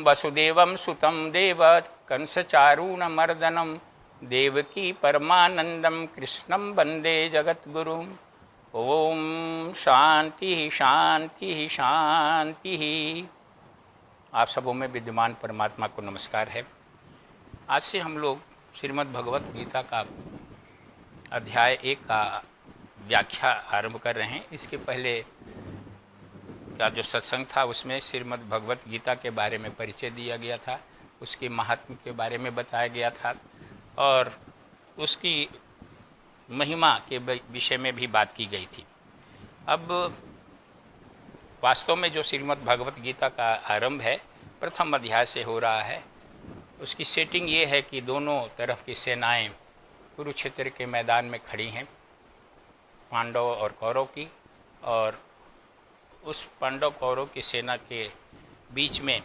वसुदेवं सुतं देव कंसचारूणमर्दनं देवकी परमानंदम कृष्णं वंदे जगद्गुरुं। ओम शांति शांति शांति। आप सबों में विद्यमान परमात्मा को नमस्कार है। आज से हम लोग श्रीमद् भगवत गीता का अध्याय 1 का व्याख्या आरंभ कर रहे हैं। इसके पहले का जो सत्संग था उसमें श्रीमद् भगवत गीता के बारे में परिचय दिया गया था, उसके महात्म्य के बारे में बताया गया था और उसकी महिमा के विषय में भी बात की गई थी। अब वास्तव में जो श्रीमद् भगवत गीता का आरंभ है प्रथम अध्याय से हो रहा है। उसकी सेटिंग ये है कि दोनों तरफ की सेनाएं कुरुक्षेत्र के मैदान में खड़ी हैं, पांडव और कौरव की, और उस पांडव कौरव की सेना के बीच में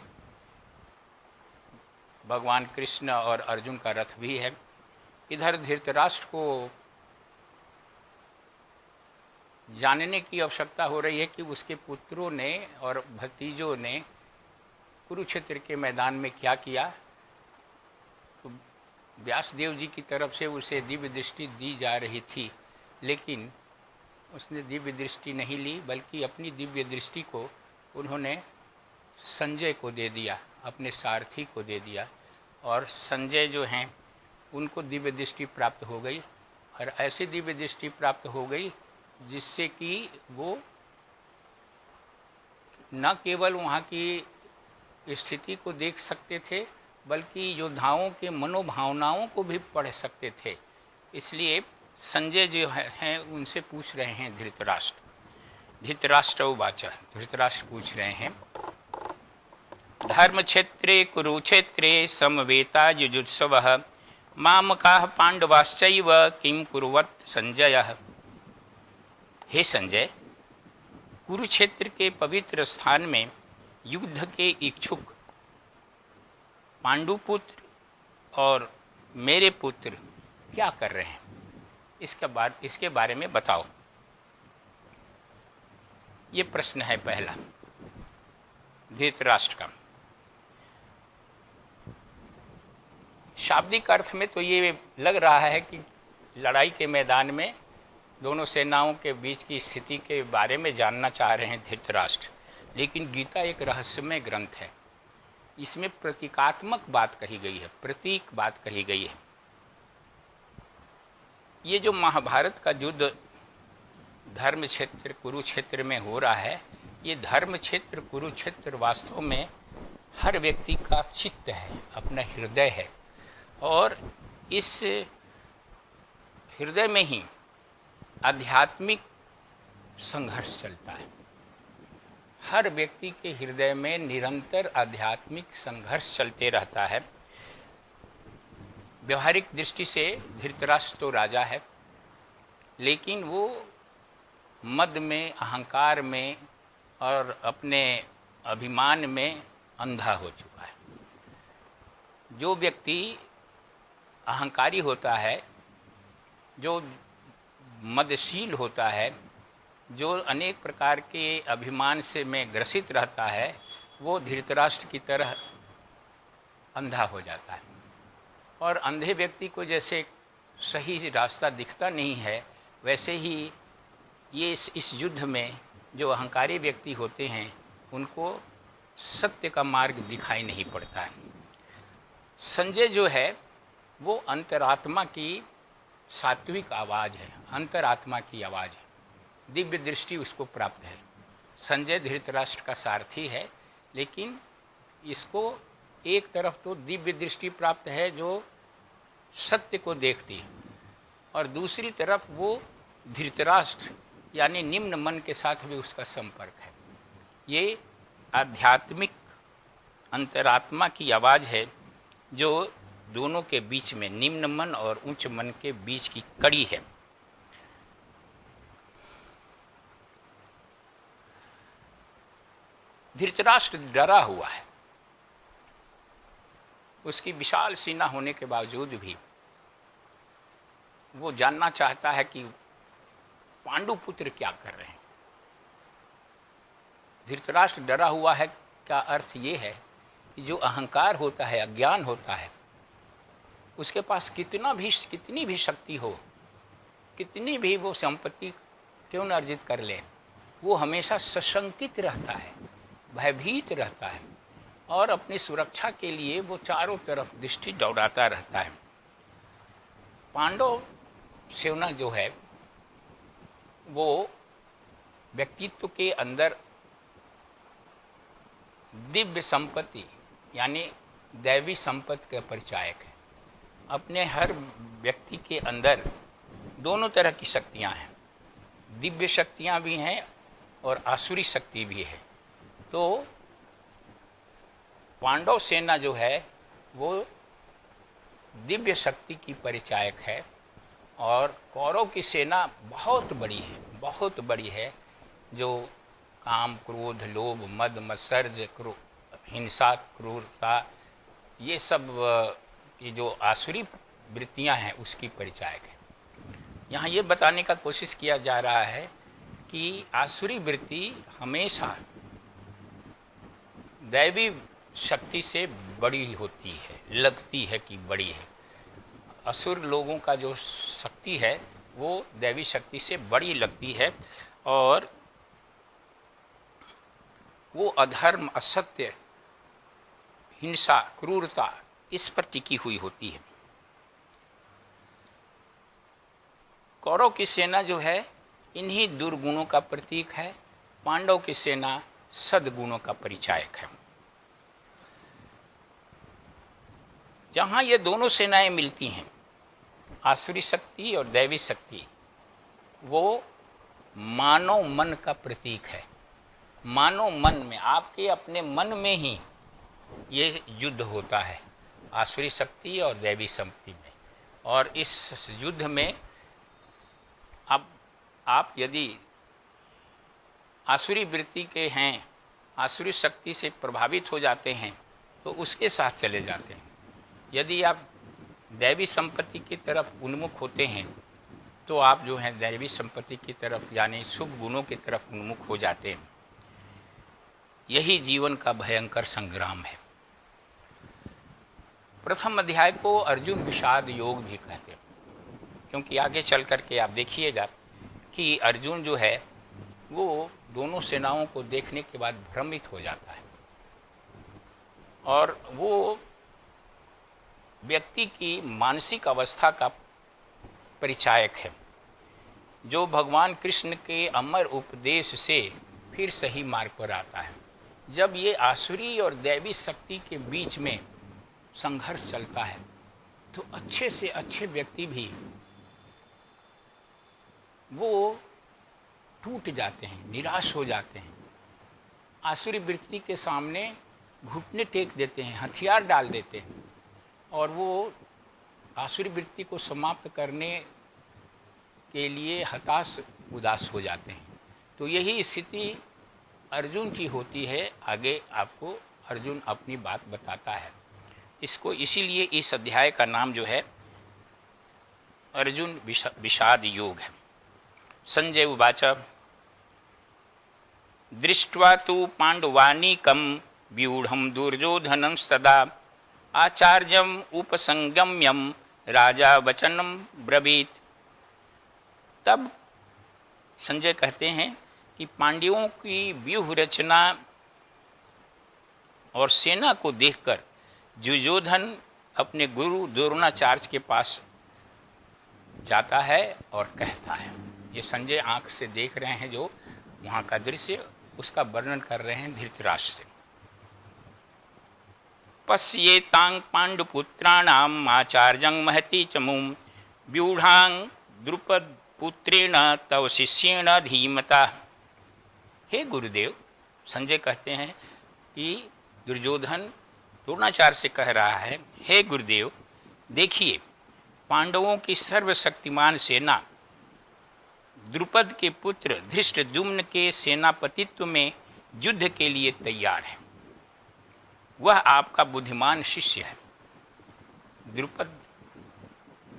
भगवान कृष्ण और अर्जुन का रथ भी है। इधर धृतराष्ट्र को जानने की आवश्यकता हो रही है कि उसके पुत्रों ने और भतीजों ने कुरुक्षेत्र के मैदान में क्या किया। तो व्यासदेव जी की तरफ से उसे दिव्य दृष्टि दी जा रही थी, लेकिन उसने दिव्य दृष्टि नहीं ली, बल्कि अपनी दिव्य दृष्टि को उन्होंने संजय को दे दिया, अपने सारथी को दे दिया, और संजय जो हैं उनको दिव्य दृष्टि प्राप्त हो गई। और ऐसी दिव्य दृष्टि प्राप्त हो गई जिससे कि वो न केवल वहाँ की स्थिति को देख सकते थे, बल्कि योद्धाओं के मनोभावनाओं को भी पढ़ सकते थे। इसलिए संजय जो हैं उनसे पूछ रहे हैं धृतराष्ट्र उवाच, धृतराष्ट्र पूछ रहे हैं, धर्म क्षेत्रे कुरुक्षेत्रे समवेता युजुत्सवः मामकाः पांडवाश्चैव किं कुर्वत् संजयः। हे संजय, कुरुक्षेत्र के पवित्र स्थान में युद्ध के इच्छुक पांडुपुत्र और मेरे पुत्र क्या कर रहे हैं, इसके बारे में बताओ। ये प्रश्न है पहला धृतराष्ट्र का। शाब्दिक अर्थ में तो ये लग रहा है कि लड़ाई के मैदान में दोनों सेनाओं के बीच की स्थिति के बारे में जानना चाह रहे हैं धृतराष्ट्र। लेकिन गीता एक रहस्यमय ग्रंथ है, इसमें प्रतीकात्मक बात कही गई है, प्रतीक बात कही गई है। ये जो महाभारत का युद्ध धर्म क्षेत्र कुरुक्षेत्र में हो रहा है, ये धर्म क्षेत्र कुरुक्षेत्र वास्तव में हर व्यक्ति का चित्त है, अपना हृदय है, और इस हृदय में ही आध्यात्मिक संघर्ष चलता है। हर व्यक्ति के हृदय में निरंतर आध्यात्मिक संघर्ष चलते रहता है। व्यवहारिक दृष्टि से धृतराष्ट्र तो राजा है, लेकिन वो मद में, अहंकार में और अपने अभिमान में अंधा हो चुका है। जो व्यक्ति अहंकारी होता है, जो मदशील होता है, जो अनेक प्रकार के अभिमान से में ग्रसित रहता है, वो धृतराष्ट्र की तरह अंधा हो जाता है। और अंधे व्यक्ति को जैसे सही रास्ता दिखता नहीं है, वैसे ही ये इस युद्ध में जो अहंकारी व्यक्ति होते हैं उनको सत्य का मार्ग दिखाई नहीं पड़ता है। संजय जो है वो अंतरात्मा की सात्विक आवाज़ है, अंतरात्मा की आवाज़ है, दिव्य दृष्टि उसको प्राप्त है। संजय धृतराष्ट्र का सारथी है, लेकिन इसको एक तरफ तो दिव्य दृष्टि प्राप्त है जो सत्य को देखती है, और दूसरी तरफ वो धृतराष्ट्र यानी निम्न मन के साथ भी उसका संपर्क है। ये आध्यात्मिक अंतरात्मा की आवाज़ है जो दोनों के बीच में, निम्न मन और उच्च मन के बीच की कड़ी है। धृतराष्ट्र डरा हुआ है, उसकी विशाल सेना होने के बावजूद भी वो जानना चाहता है कि पांडु पुत्र क्या कर रहे हैं। धृतराष्ट्र डरा हुआ है का अर्थ ये है कि जो अहंकार होता है, अज्ञान होता है, उसके पास कितनी भी शक्ति हो, कितनी भी वो संपत्ति क्यों न अर्जित कर ले, वो हमेशा सशंकित रहता है, भयभीत रहता है और अपनी सुरक्षा के लिए वो चारों तरफ दृष्टि दौड़ाता रहता है। पांडव सेना जो है वो व्यक्तित्व के अंदर दिव्य संपत्ति यानी दैवी संपत्ति का परिचायक है। अपने हर व्यक्ति के अंदर दोनों तरह की शक्तियां हैं, दिव्य शक्तियां भी हैं और आसुरी शक्ति भी है। तो पांडव सेना जो है वो दिव्य शक्ति की परिचायक है और कौरव की सेना बहुत बड़ी है, जो काम, क्रोध, लोभ, मद, मत्सर्य, हिंसा, क्रूरता, ये सब की जो आसुरी वृत्तियां हैं उसकी परिचायक है। यहाँ ये बताने का कोशिश किया जा रहा है कि आसुरी वृत्ति हमेशा दैवी शक्ति से बड़ी होती है, लगती है कि बड़ी है। असुर लोगों का जो शक्ति है वो दैवी शक्ति से बड़ी लगती है और वो अधर्म, असत्य, हिंसा, क्रूरता इस पर टिकी हुई होती है। कौरव की सेना जो है इन्हीं दुर्गुणों का प्रतीक है, पांडव की सेना सद्गुणों का परिचायक है। जहाँ ये दोनों सेनाएं मिलती हैं, आसुरी शक्ति और दैवी शक्ति, वो मानव मन का प्रतीक है। मानव मन में, आपके अपने मन में ही ये युद्ध होता है, आसुरी शक्ति और दैवी शक्ति में। और इस युद्ध में अब आप यदि आसुरी वृत्ति के हैं, आसुरी शक्ति से प्रभावित हो जाते हैं तो उसके साथ चले जाते हैं। यदि आप दैवी संपत्ति की तरफ उन्मुख होते हैं तो आप जो हैं दैवी संपत्ति की तरफ यानी शुभ गुणों की तरफ उन्मुख हो जाते हैं। यही जीवन का भयंकर संग्राम है। प्रथम अध्याय को अर्जुन विषाद योग भी कहते हैं, क्योंकि आगे चल करके आप देखिएगा कि अर्जुन जो है वो दोनों सेनाओं को देखने के बाद भ्रमित हो जाता है और वो व्यक्ति की मानसिक अवस्था का परिचायक है, जो भगवान कृष्ण के अमर उपदेश से फिर सही मार्ग पर आता है। जब ये आसुरी और दैवी शक्ति के बीच में संघर्ष चलता है तो अच्छे से अच्छे व्यक्ति भी वो टूट जाते हैं, निराश हो जाते हैं, आसुरी वृत्ति के सामने घुटने टेक देते हैं, हथियार डाल देते हैं और वो आसुरी वृत्ति को समाप्त करने के लिए हताश उदास हो जाते हैं। तो यही स्थिति अर्जुन की होती है। आगे आपको अर्जुन अपनी बात बताता है। इसको इसीलिए इस अध्याय का नाम जो है अर्जुन विषाद योग है। संजय उवाच दृष्ट्वा तु पांडवानीकं व्यूढ़ं दुर्योधनं सदा आचार्यम उपसंगम्यम राजा वचनम ब्रवीत। तब संजय कहते हैं कि पांड्यों की व्यूह रचना और सेना को देखकर दुर्योधन अपने गुरु द्रोणाचार्य के पास जाता है और कहता है। ये संजय आंख से देख रहे हैं जो वहाँ का दृश्य, उसका वर्णन कर रहे हैं धृतराष्ट्र से। पश्येतां पांडुपुत्राणाम आचार्यं महती चमुं व्यूढ़ां द्रुपद पुत्रेण तव शिष्येण धीमता। हे गुरुदेव, संजय कहते हैं कि दुर्योधन द्रोणाचार्य से कह रहा है, हे गुरुदेव देखिए, पांडवों की सर्वशक्तिमान सेना द्रुपद के पुत्र धृष्टद्युम्न के सेनापतित्व में युद्ध के लिए तैयार है। वह आपका बुद्धिमान शिष्य है द्रुपद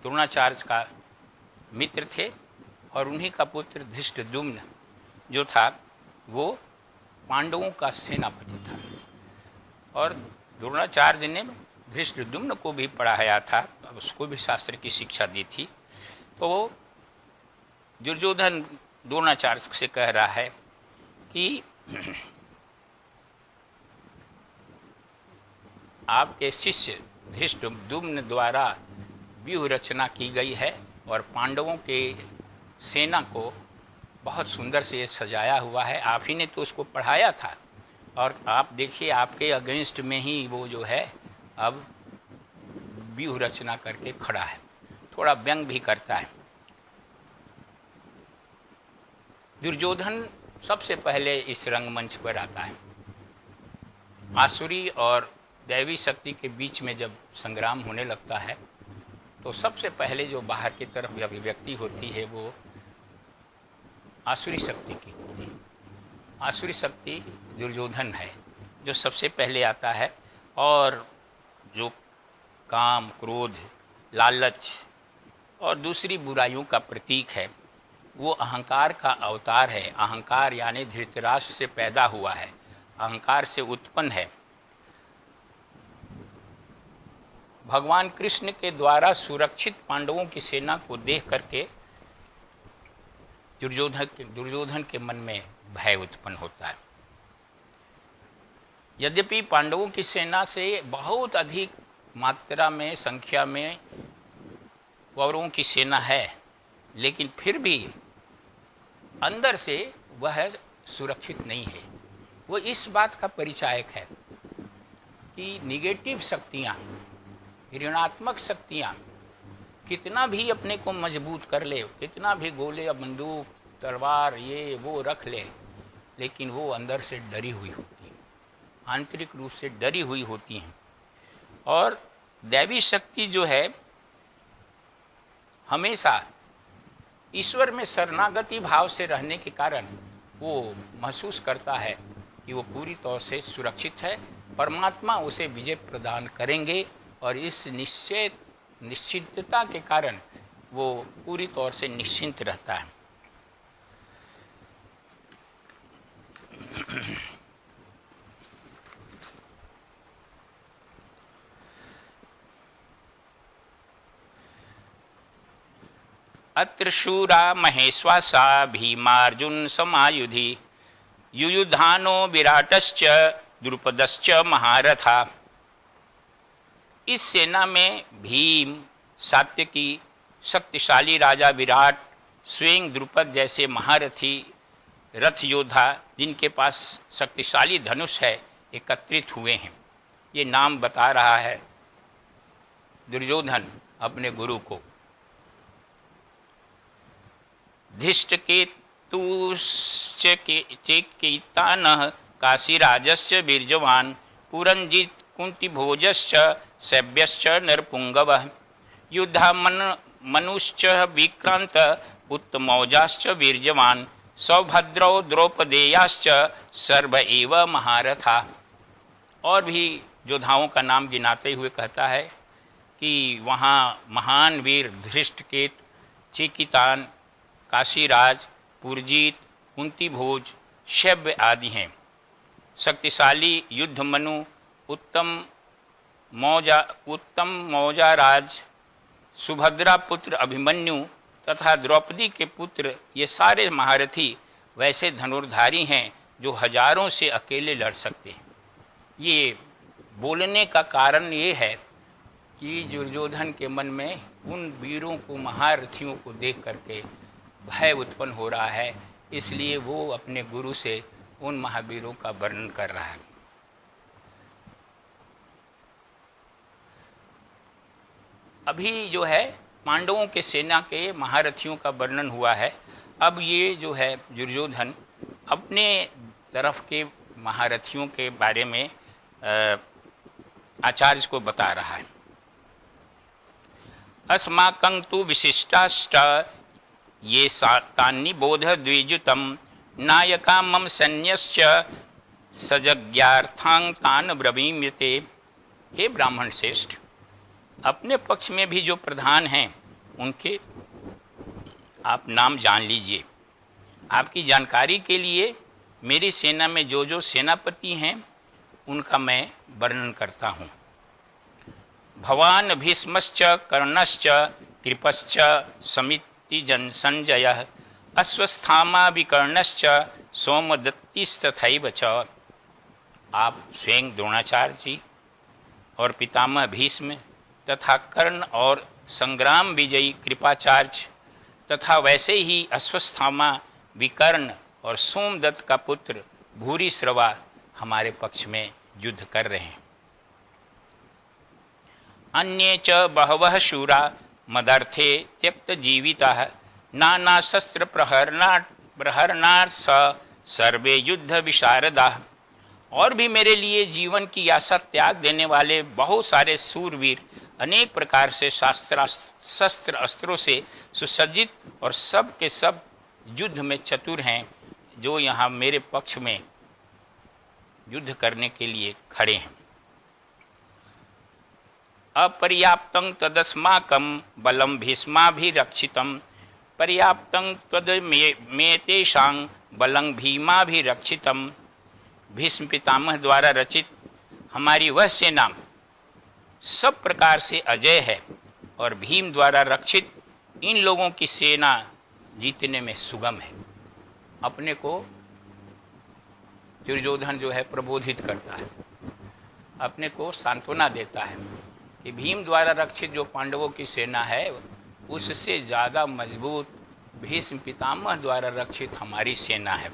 द्रोणाचार्य का मित्र थे और उन्हीं का पुत्र धृष्टद्युम्न जो था वो पांडवों का सेनापति था। और द्रोणाचार्य ने धृष्टद्युम्न को भी पढ़ाया था, उसको भी शास्त्र की शिक्षा दी थी। तो वो दुर्योधन द्रोणाचार्य से कह रहा है कि आपके शिष्य धृष्टद्युम्न द्वारा व्यूह रचना की गई है और पांडवों के सेना को बहुत सुंदर से ये सजाया हुआ है। आप ही ने तो उसको पढ़ाया था और आप देखिए आपके अगेंस्ट में ही वो जो है अब व्यूह रचना करके खड़ा है। थोड़ा व्यंग भी करता है। दुर्योधन सबसे पहले इस रंगमंच पर आता है। आसुरी और दैवी शक्ति के बीच में जब संग्राम होने लगता है तो सबसे पहले जो बाहर की तरफ अभिव्यक्ति होती है वो आसुरी शक्ति की होती है। आसुरी शक्ति दुर्योधन है जो सबसे पहले आता है और जो काम, क्रोध, लालच और दूसरी बुराइयों का प्रतीक है। वो अहंकार का अवतार है। अहंकार यानी धृतराष्ट्र से पैदा हुआ है, अहंकार से उत्पन्न है। भगवान कृष्ण के द्वारा सुरक्षित पांडवों की सेना को देख करके दुर्योधन के मन में भय उत्पन्न होता है। यद्यपि पांडवों की सेना से बहुत अधिक मात्रा में, संख्या में कौरवों की सेना है, लेकिन फिर भी अंदर से वह सुरक्षित नहीं है। वो इस बात का परिचायक है कि निगेटिव शक्तियाँ, ऋणात्मक शक्तियाँ कितना भी अपने को मजबूत कर ले, कितना भी गोले, बंदूक, तलवार ये वो रख ले, लेकिन वो अंदर से डरी हुई होती हैं, आंतरिक रूप से डरी हुई होती हैं। और दैवी शक्ति जो है हमेशा ईश्वर में शरणागति भाव से रहने के कारण वो महसूस करता है कि वो पूरी तौर से सुरक्षित है, परमात्मा उसे विजय प्रदान करेंगे और इस निश्चितता के कारण वो पूरी तौर से निश्चिंत रहता है। अत्र शूरा महेश्वासा भीमार्जुन समायुधि युयुधानो विराटश्च द्रुपदश्च महारथा। इस सेना में भीम, सात्यकी, शक्तिशाली राजा विराट, स्वयं द्रुपद जैसे महारथी रथ योद्धा जिनके पास शक्तिशाली धनुष है एकत्रित हुए हैं। ये नाम बता रहा है दुर्योधन अपने गुरु को। धृष्टकेतुश्चेकितानः काशीराजश्च वीर्यवान् पुरंजित कुंतीभोजश्च शैब्यश्च नरपुंगवः युद्धामनुश्च विक्रांत उत्तमौजाश्च वीर्यवान् सौभद्रौ द्रौपदेयाश्च सर्व एव महारथा। और भी योद्धाओं का नाम गिनाते हुए कहता है कि वहाँ महान वीर धृष्टकेतु, चेकितान, काशीराज, पुरजीत, कुंतीभोज, शैब्य आदि हैं। शक्तिशाली युद्धमनु, उत्तम मौजाराज, सुभद्रा पुत्र अभिमन्यु तथा द्रौपदी के पुत्र, ये सारे महारथी वैसे धनुर्धारी हैं जो हजारों से अकेले लड़ सकते हैं। ये बोलने का कारण ये है कि दुर्योधन के मन में उन वीरों को, महारथियों को देख करके भय उत्पन्न हो रहा है, इसलिए वो अपने गुरु से उन महावीरों का वर्णन कर रहा है। अभी जो है पांडवों के सेना के महारथियों का वर्णन हुआ है। अब ये जो है दुर्योधन अपने तरफ के महारथियों के बारे में आचार्य को बता रहा है। अस्माकं तु विशिष्टाश्च ये तानि बोध द्विजुतम नायका मम सैन्यश्च सजज्ञार्थां तान् ब्रवीम्यते। हे ब्राह्मण श्रेष्ठ, अपने पक्ष में भी जो प्रधान हैं उनके आप नाम जान लीजिए। आपकी जानकारी के लिए मेरी सेना में जो जो सेनापति हैं उनका मैं वर्णन करता हूँ। भवान भीष्मश्च कर्णश्च कृपश्च समितिजन संजयः अश्वस्थामा विकर्णश्च सोमदत्तिस्तथैव च। आप स्वयं द्रोणाचार्य जी और पितामह भीष्म तथा कर्ण और संग्राम विजयी कृपाचार्य तथा वैसे ही अश्वस्थामा विकर्ण और सोमदत्त का पुत्र भूरिश्रवा हमारे पक्ष में युद्ध कर रहे हैं। अन्ये च बहवः शूरा मदर्थे त्यक्त जीविताः नाना शस्त्र प्रहरणार्थ सर्वे युद्ध विशारदाः। और भी मेरे लिए जीवन की आशा त्याग देने वाले बहुत सारे सूरवीर अनेक प्रकार से शस्त्र अस्त्रों से सुसज्जित और सब के सब युद्ध में चतुर हैं, जो यहाँ मेरे पक्ष में युद्ध करने के लिए खड़े हैं। अपर्याप्तं तदस्माकं बलं भीष्माभिरक्षितं पर्याप्तं तदमेतेषां बलं भीमाभिरक्षितं। भीष्म पितामह द्वारा रचित हमारी वह सेना सब प्रकार से अजय है और भीम द्वारा रक्षित इन लोगों की सेना जीतने में सुगम है। अपने को दुर्योधन जो है प्रबोधित करता है, अपने को सांत्वना देता है कि भीम द्वारा रक्षित जो पांडवों की सेना है उससे ज़्यादा मजबूत भीष्म पितामह द्वारा रक्षित हमारी सेना है।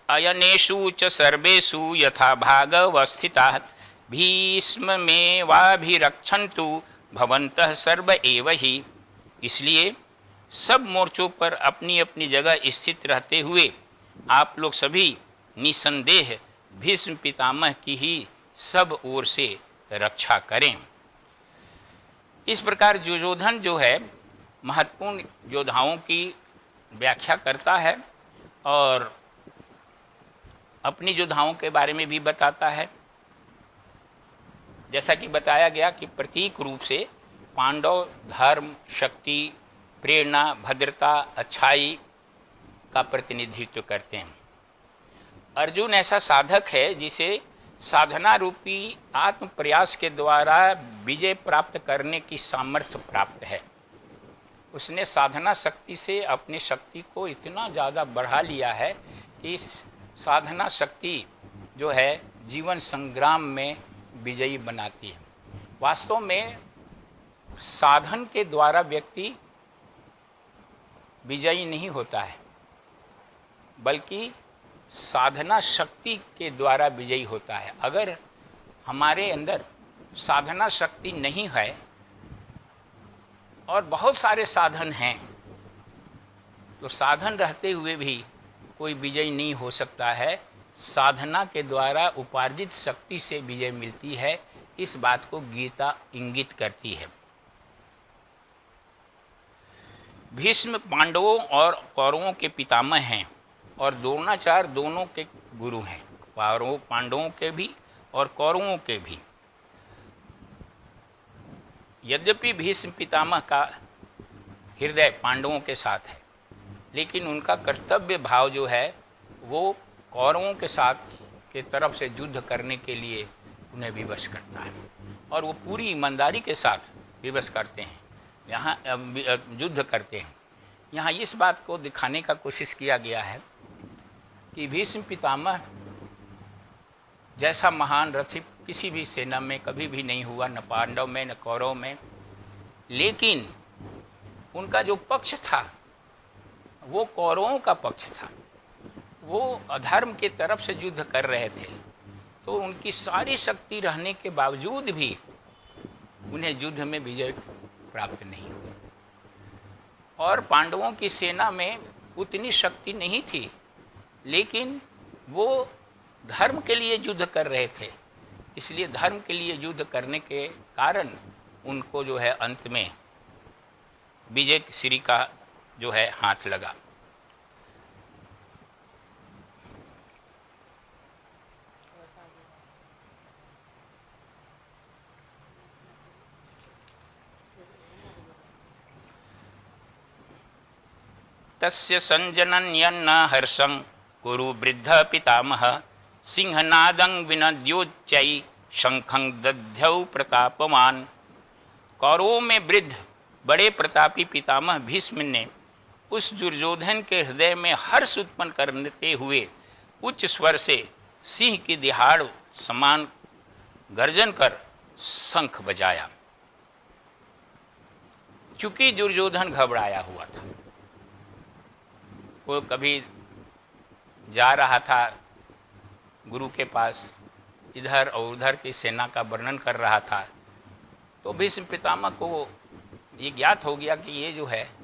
अयनेषु च सर्वेषु यथा भागवस्थिताः भीष्ममेवाभिरक्षन्तु भवन्तः सर्व एव ही। इसलिए सब मोर्चों पर अपनी अपनी जगह स्थित रहते हुए आप लोग सभी निसंदेह भीष्म पितामह की ही सब ओर से रक्षा करें। इस प्रकार दुर्योधन जो है महत्वपूर्ण योद्धाओं की व्याख्या करता है और अपनी योद्धाओं के बारे में भी बताता है। जैसा कि बताया गया कि प्रतीक रूप से पांडव धर्म, शक्ति, प्रेरणा, भद्रता, अच्छाई का प्रतिनिधित्व करते हैं। अर्जुन ऐसा साधक है जिसे साधना रूपी आत्म प्रयास के द्वारा विजय प्राप्त करने की सामर्थ्य प्राप्त है। उसने साधना शक्ति से अपनी शक्ति को इतना ज़्यादा बढ़ा लिया है कि साधना शक्ति जो है जीवन संग्राम में विजयी बनाती है। वास्तव में साधन के द्वारा व्यक्ति विजयी नहीं होता है, बल्कि साधना शक्ति के द्वारा विजयी होता है। अगर हमारे अंदर साधना शक्ति नहीं है और बहुत सारे साधन हैं तो साधन रहते हुए भी कोई विजय नहीं हो सकता है। साधना के द्वारा उपार्जित शक्ति से विजय मिलती है। इस बात को गीता इंगित करती है। भीष्म पांडवों और कौरवों के पितामह हैं और द्रोणाचार्य दोनों के गुरु हैं, पांडवों के भी और कौरवों के भी। यद्यपि भीष्म पितामह का हृदय पांडवों के साथ है, लेकिन उनका कर्तव्य भाव जो है वो कौरवों के साथ के तरफ से युद्ध करने के लिए उन्हें विवश करता है और वो पूरी ईमानदारी के साथ विवश करते हैं, यहाँ युद्ध करते हैं। यहाँ इस बात को दिखाने का कोशिश किया गया है कि भीष्म पितामह जैसा महान रथी किसी भी सेना में कभी भी नहीं हुआ, न पांडव में न कौरव में। लेकिन उनका जो पक्ष था वो कौरवों का पक्ष था। वो अधर्म के तरफ से युद्ध कर रहे थे, तो उनकी सारी शक्ति रहने के बावजूद भी उन्हें युद्ध में विजय प्राप्त नहीं हुई। और पांडवों की सेना में उतनी शक्ति नहीं थी, लेकिन वो धर्म के लिए युद्ध कर रहे थे। इसलिए धर्म के लिए युद्ध करने के कारण उनको जो है अंत में विजय श्री का जो है हाथ लगा। तस्य संजनन्यन्न हर्षं कुरु वृद्ध पितामह सिंहनादं विनद्योच्चै शंखं दध्यौ प्रतापवान। कौरवों में वृद्ध बड़े प्रतापी पितामह भीष्म ने उस दुर्योधन के हृदय में हर्ष उत्पन्न करते हुए उच्च स्वर से सिंह की दिहाड़ समान गर्जन कर शंख बजाया। चूंकि दुर्योधन घबराया हुआ था, वो कभी जा रहा था गुरु के पास, इधर और उधर की सेना का वर्णन कर रहा था, तो भीष्म पितामह को ये ज्ञात हो गया कि ये जो है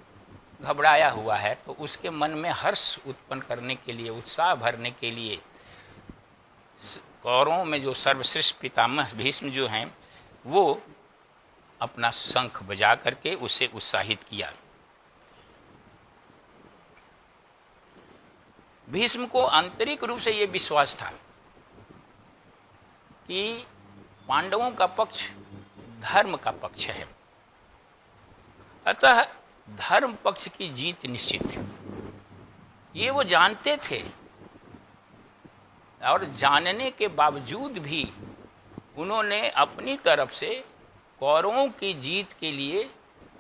घबराया हुआ है, तो उसके मन में हर्ष उत्पन्न करने के लिए, उत्साह भरने के लिए कौरवों में जो सर्वश्रेष्ठ पितामह भीष्म जो हैं वो अपना शंख बजा करके उसे उत्साहित किया। भीष्म को आंतरिक रूप से ये विश्वास था कि पांडवों का पक्ष धर्म का पक्ष है, अतः धर्म पक्ष की जीत निश्चित है। ये वो जानते थे और जानने के बावजूद भी उन्होंने अपनी तरफ से कौरवों की जीत के लिए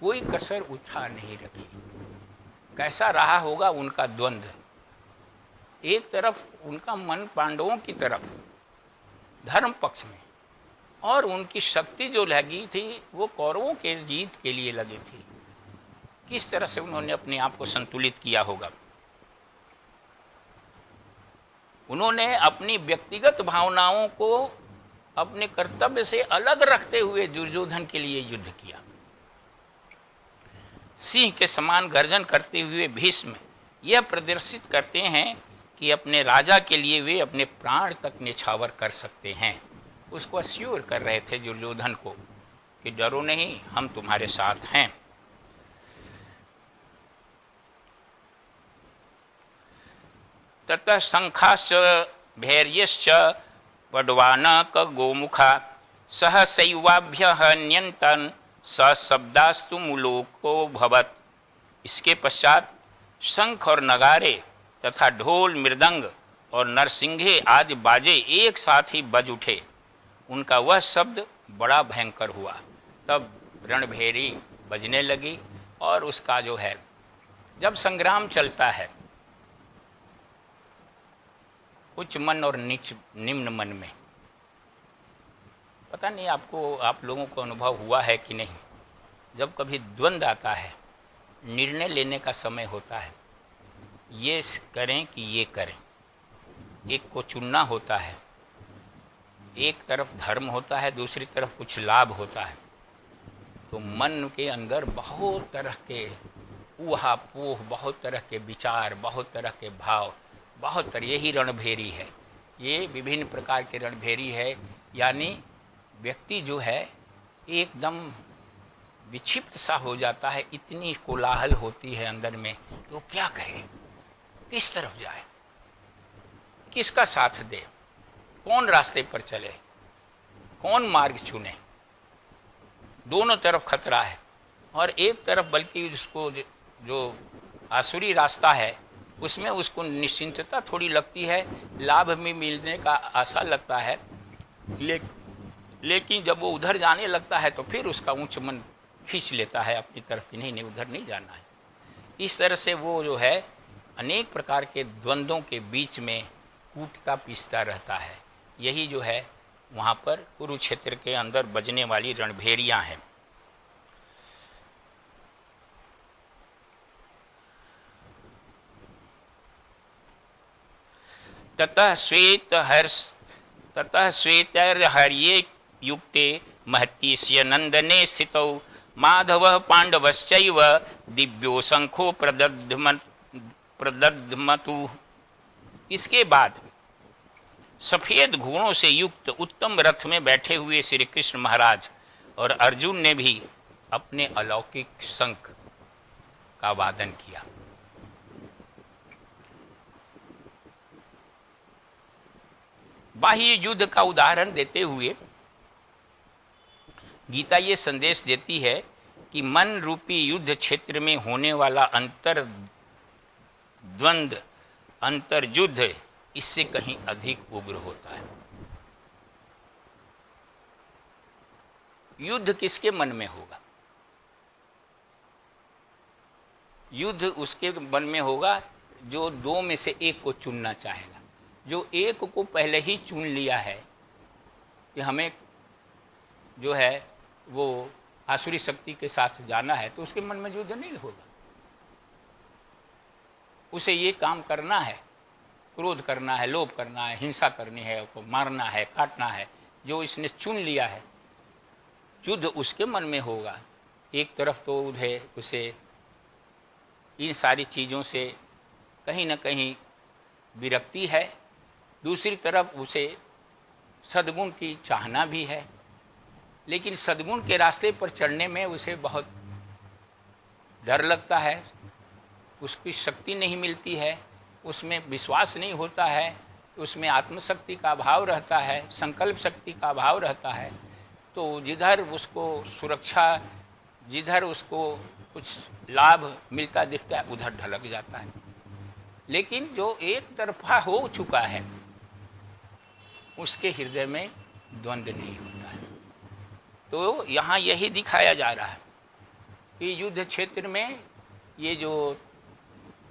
कोई कसर उठा नहीं रखी। कैसा रहा होगा उनका द्वंद्व, एक तरफ उनका मन पांडवों की तरफ धर्म पक्ष में, और उनकी शक्ति जो लगी थी वो कौरवों के जीत के लिए लगी थी। किस तरह से उन्होंने अपने आप को संतुलित किया होगा। उन्होंने अपनी व्यक्तिगत भावनाओं को अपने कर्तव्य से अलग रखते हुए दुर्योधन के लिए युद्ध किया। सिंह के समान गर्जन करते हुए भीष्म यह प्रदर्शित करते हैं कि अपने राजा के लिए वे अपने प्राण तक न्यौछावर कर सकते हैं। उसको अश्योर कर रहे थे दुर्योधन को कि डरो नहीं, हम तुम्हारे साथ हैं। ततः शंखाश्च भैर्यश्च पड्वानक गोमुखा सहसैवाभ्यहन्यन्तन् सशब्दास्तु मुलोको भवत्। इसके पश्चात शंख और नगारे तथा ढोल मृदंग और नरसिंघे आदि बाजे एक साथ ही बज उठे। उनका वह शब्द बड़ा भयंकर हुआ। तब रणभेरी बजने लगी और उसका जो है, जब संग्राम चलता है उच्च मन और निम्न मन में, पता नहीं आपको, आप लोगों को अनुभव हुआ है कि नहीं, जब कभी द्वंद्व आता है, निर्णय लेने का समय होता है, ये करें कि ये करें, एक को चुनना होता है, एक तरफ धर्म होता है, दूसरी तरफ कुछ लाभ होता है, तो मन के अंदर बहुत तरह के ऊहापोह, बहुत तरह के विचार, बहुत तरह के भाव, बहुत तरह, यही रणभेरी है। ये विभिन्न प्रकार के रणभेरी है। यानी व्यक्ति जो है एकदम विक्षिप्त सा हो जाता है, इतनी कोलाहल होती है अंदर में कि वो क्या करे, किस तरफ जाए, किसका साथ दे, कौन रास्ते पर चले, कौन मार्ग चुने। दोनों तरफ खतरा है, और एक तरफ बल्कि उसको जो आसुरी रास्ता है उसमें उसको निश्चिंतता थोड़ी लगती है, लाभ में मिलने का आशा लगता है, लेकिन जब वो उधर जाने लगता है तो फिर उसका ऊंच मन खींच लेता है अपनी तरफ कि नहीं, उधर नहीं जाना है। इस तरह से वो जो है अनेक प्रकार के द्वंद्वों के बीच में कूटता पीसता रहता है। यही जो है वहाँ पर कुरुक्षेत्र के अंदर बजने वाली रणभेरियाँ हैं। ततः श्वेतहर्ये युक्ते महतीस्य नंदने स्थितौ माधवः पांडवश्चैव दिव्यो शंखो प्रदध्मतु। इसके बाद सफेद घोड़ों से युक्त उत्तम रथ में बैठे हुए श्री कृष्ण महाराज और अर्जुन ने भी अपने अलौकिक शंख का वादन किया। बाह्य युद्ध का उदाहरण देते हुए गीता ये संदेश देती है कि मन रूपी युद्ध क्षेत्र में होने वाला अंतर द्वंद्व, अंतर्युद्ध इससे कहीं अधिक उग्र होता है। युद्ध किसके मन में होगा? युद्ध उसके मन में होगा जो दो में से एक को चुनना चाहेगा। जो एक को पहले ही चुन लिया है कि हमें जो है वो आसुरी शक्ति के साथ जाना है, तो उसके मन में युद्ध नहीं होगा। उसे ये काम करना है, क्रोध करना है, लोभ करना है, हिंसा करनी है, उसको मारना है, काटना है। जो इसने चुन लिया है, युद्ध उसके मन में होगा। एक तरफ तो उसे इन सारी चीज़ों से कहीं न कहीं विरक्ति है, दूसरी तरफ उसे सद्गुण की चाहना भी है, लेकिन सद्गुण के रास्ते पर चढ़ने में उसे बहुत डर लगता है, उसकी शक्ति नहीं मिलती है, उसमें विश्वास नहीं होता है, उसमें आत्मशक्ति का अभाव रहता है, संकल्प शक्ति का अभाव रहता है। तो जिधर उसको सुरक्षा, जिधर उसको कुछ लाभ मिलता दिखता है, उधर ढलक जाता है। लेकिन जो एक तरफा हो चुका है, उसके हृदय में द्वंद्व नहीं होता है। तो यहाँ यही दिखाया जा रहा है कि युद्ध क्षेत्र में ये जो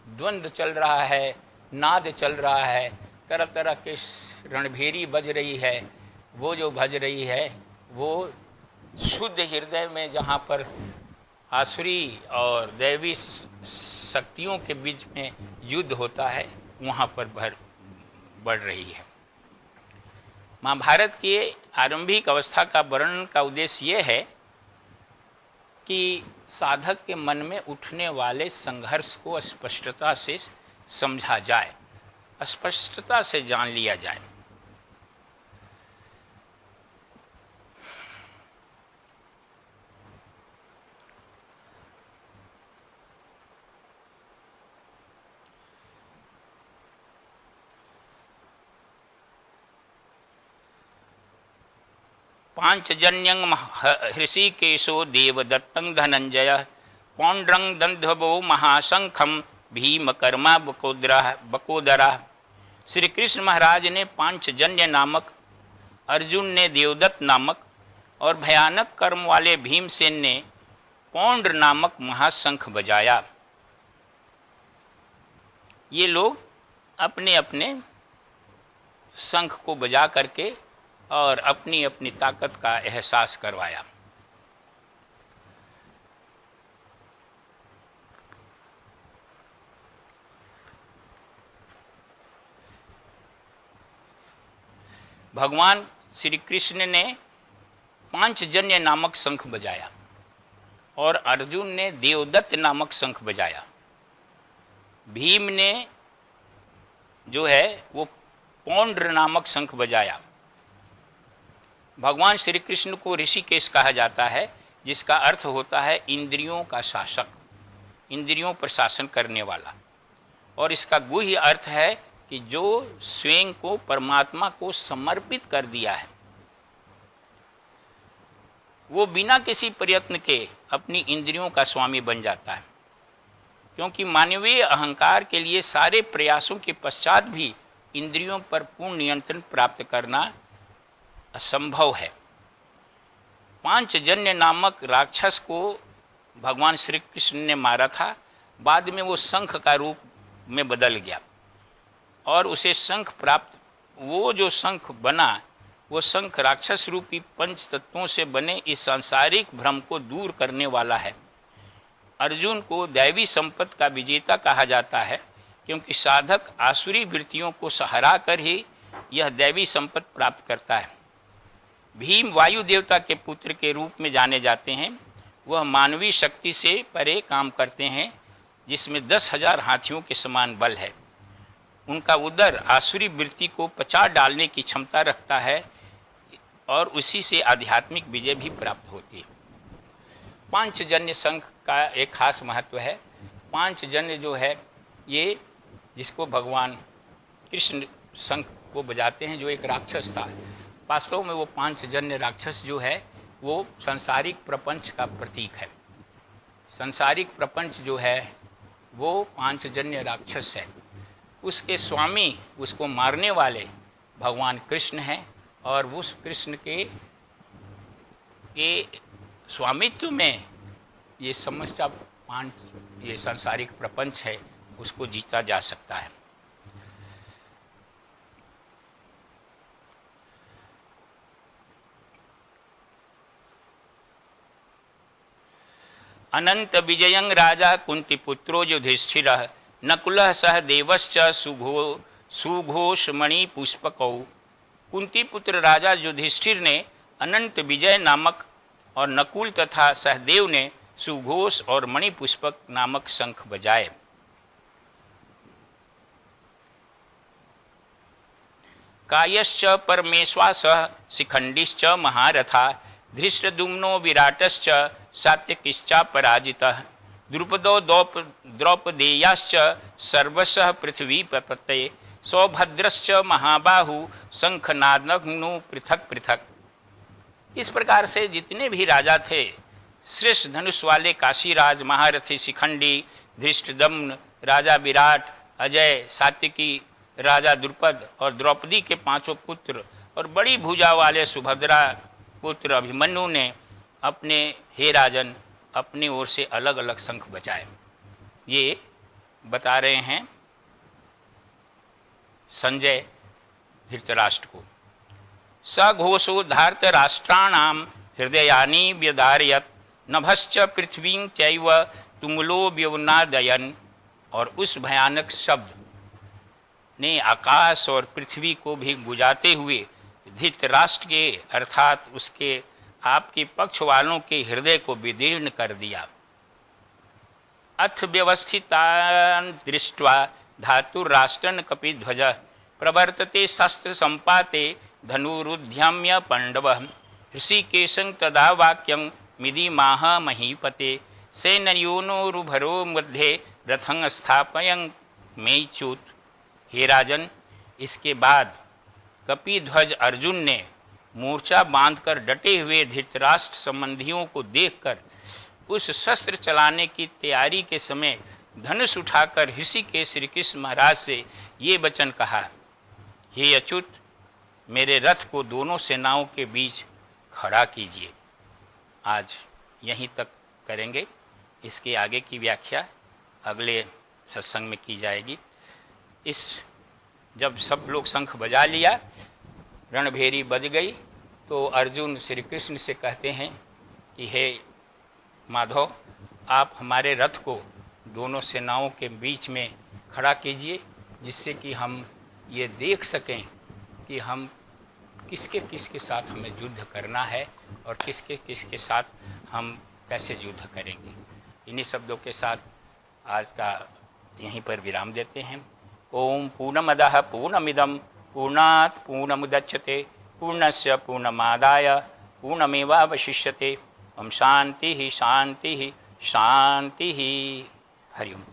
द्वंद्व चल रहा है, नाद चल रहा है, तरह तरह के रणभेरी बज रही है, वो जो बज रही है वो शुद्ध हृदय में, जहाँ पर आसुरी और दैवी शक्तियों के बीच में युद्ध होता है, वहाँ पर बढ़ रही है। महाभारत के आरंभिक अवस्था का वर्णन का उद्देश्य ये है कि साधक के मन में उठने वाले संघर्ष को स्पष्टता से समझा जाए, स्पष्टता से जान लिया जाए। पांचजन्यं हृषिकेशो देवदत्तं धनंजय पौंड्रं दंधवो महाशंखम भीमकर्मा बकोदरा। श्री कृष्ण महाराज ने पांचजन्य नामक, अर्जुन ने देवदत्त नामक और भयानक कर्म वाले भीमसेन ने पौंड्र नामक महाशंख बजाया। ये लोग अपने अपने शंख को बजा करके और अपनी अपनी ताकत का एहसास करवाया। भगवान श्री कृष्ण ने पांचजन्य नामक शंख बजाया और अर्जुन ने देवदत्त नामक शंख बजाया। भीम ने जो है वो पौंड्र नामक शंख बजाया। भगवान श्री कृष्ण को ऋषिकेश कहा जाता है, जिसका अर्थ होता है इंद्रियों का शासक, इंद्रियों पर शासन करने वाला। और इसका गुह्य अर्थ है कि जो स्वयं को परमात्मा को समर्पित कर दिया है, वो बिना किसी प्रयत्न के अपनी इंद्रियों का स्वामी बन जाता है। क्योंकि मानवीय अहंकार के लिए सारे प्रयासों के पश्चात भी इंद्रियों पर पूर्ण नियंत्रण प्राप्त करना असंभव है। पांचजन्य नामक राक्षस को भगवान श्री कृष्ण ने मारा था। बाद में वो शंख का रूप में बदल गया और उसे शंख प्राप्त, वो जो शंख बना, वो शंख राक्षस रूपी पंच तत्वों से बने इस सांसारिक भ्रम को दूर करने वाला है। अर्जुन को दैवी संपत्ति का विजेता कहा जाता है, क्योंकि साधक आसुरी वृत्तियों को सहारा कर ही यह दैवी संपत्ति प्राप्त करता है। भीम वायु देवता के पुत्र के रूप में जाने जाते हैं। वह मानवीय शक्ति से परे काम करते हैं, जिसमें 10,000 हाथियों के समान बल है। उनका उदर आसुरी वृत्ति को पचा डालने की क्षमता रखता है और उसी से आध्यात्मिक विजय भी प्राप्त होती है। पांचजन्य शंख का एक खास महत्व है। पांचजन्य जो है, ये जिसको भगवान कृष्ण शंख को बजाते हैं, जो एक राक्षस था। वास्तव में वो पांचजन्य राक्षस जो है वो सांसारिक प्रपंच का प्रतीक है। सांसारिक प्रपंच जो है वो पांचजन्य राक्षस है, उसके स्वामी, उसको मारने वाले भगवान कृष्ण हैं। और उस कृष्ण के स्वामित्व में ये समस्या ये सांसारिक प्रपंच है, उसको जीता जा सकता है। अनंत विजयं राजा कुंतीपुत्रो युधिष्ठिरः नकुलः सह देवश्च सुघोषमणि पुष्पकौ। कुंती पुत्र राजा युधिष्ठिर ने अनंत विजय नामक और नकुल तथा सहदेव ने सुघोष और मणिपुष्पक नामक शंख बजाए। कायश्च परमेश्वासः शिखंडिश्च महारथा धृष्टद्युम्नो विराटश्च सात्यकिश्च पराजितः द्रुपदो द्रौपदेयाश्च सर्वशः पृथ्वीपते सौभद्रश्च महाबाहु शंखनादग्नु पृथक पृथक। इस प्रकार से जितने भी राजा थे, श्रेष्ठ धनुष वाले काशीराज, महारथी शिखंडी, धृष्टद्युम्न राजा विराट, अजय, सात्यकी राजा द्रुपद और द्रौपदी के पांचों पुत्र और बड़ी भुजा वाले सुभद्रा पुत्र अभिमन्यु ने अपने हे राजन अपनी ओर से अलग अलग शंख बजाए। ये बता रहे हैं संजय धृतराष्ट्र को। सघोषो धार्तराष्ट्राणाम हृदयानि व्यदारयत् नभश्च पृथ्वीं चैव तुमुलो व्यवनादयन्। और उस भयानक शब्द ने आकाश और पृथ्वी को भी गुजाते हुए धृतराष्ट्र के अर्थात उसके आपके पक्ष वालों के हृदय को विदीर्ण कर दिया। अथ व्यवस्थितान् दृष्ट्वा धातुराष्ट्रन् कपिध्वज प्रवर्तते शस्त्र संपाते धनुरुद्यम्य पांडवः ऋषिकेशं तदा वाक्यं मिदिमाह महीपते सेनयोनोरुभरो मध्ये रथं स्थापयं मेच्युत। हे राजन, इसके बाद कपिध्वज अर्जुन ने मोर्चा बांधकर डटे हुए धृतराष्ट्र संबंधियों को देखकर उस शस्त्र चलाने की तैयारी के समय धनुष उठाकर ऋषिकेश श्री कृष्ण महाराज से ये वचन कहा, हे अच्युत, मेरे रथ को दोनों सेनाओं के बीच खड़ा कीजिए। आज यहीं तक करेंगे, इसके आगे की व्याख्या अगले सत्संग में की जाएगी। इस जब सब लोग शंख बजा लिया, रणभेरी बज गई, तो अर्जुन श्री कृष्ण से कहते हैं कि हे माधव, आप हमारे रथ को दोनों सेनाओं के बीच में खड़ा कीजिए, जिससे कि हम ये देख सकें कि हम किसके किसके साथ हमें युद्ध करना है और किसके किसके साथ हम कैसे युद्ध करेंगे। इन्हीं शब्दों के साथ आज का यहीं पर विराम देते हैं। ओम पूर्णमदः पूर्णमिदं पूर्णात् पूर्णमुदच्यते पूर्णस्य पूर्णमादाय पूर्णमेवावशिष्यते। ओम शांति शांति शांति। हरि ओम।